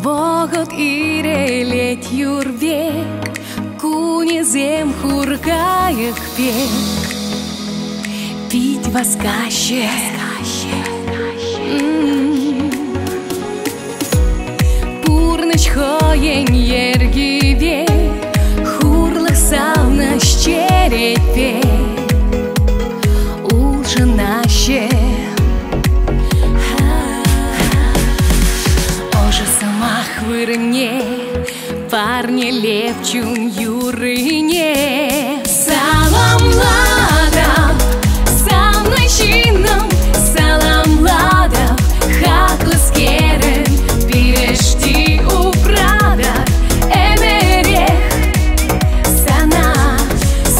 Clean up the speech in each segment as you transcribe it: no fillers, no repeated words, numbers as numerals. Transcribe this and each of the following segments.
Vågot irelet jurvek, kunizem hurkaек пек, пить воскаще. Пурныч хоен ергиве, хурлых савныш черепе, улжынаще. Вырыне, парни лепчун юрыне. Салам ладам, самной чином, салам ладам, хаклыс керен, пирешти у прада, эмерех сана.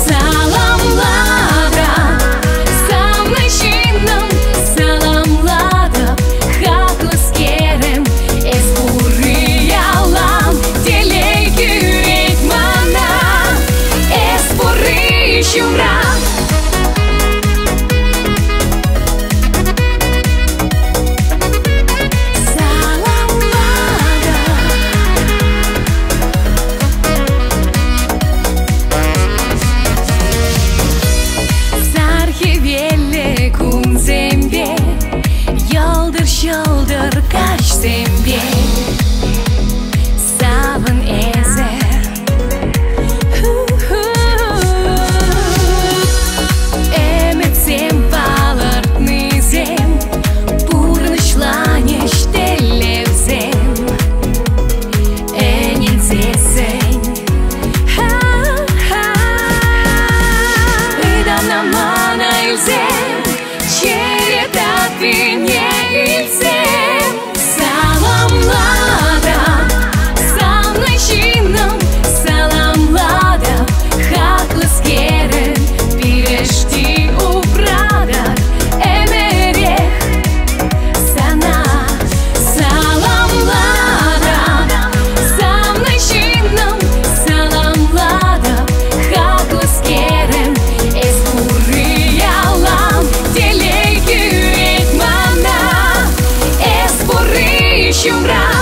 Салам ладам, самной чином, салам ладам, хаклыс керен, shoulder kaç sembe savun ezer emet sem balırtny zem purnyşlanış televzem enin zesen idan namana ilzem çeretat vinye. Салам ладам, самной чином, салам ладам, хаклыс керен, пирешти у прада, эмерех сана. Салам ладам, самной чином, салам ладам, хаклыс керен, эспурыялам, телеги ведьмана. Чумра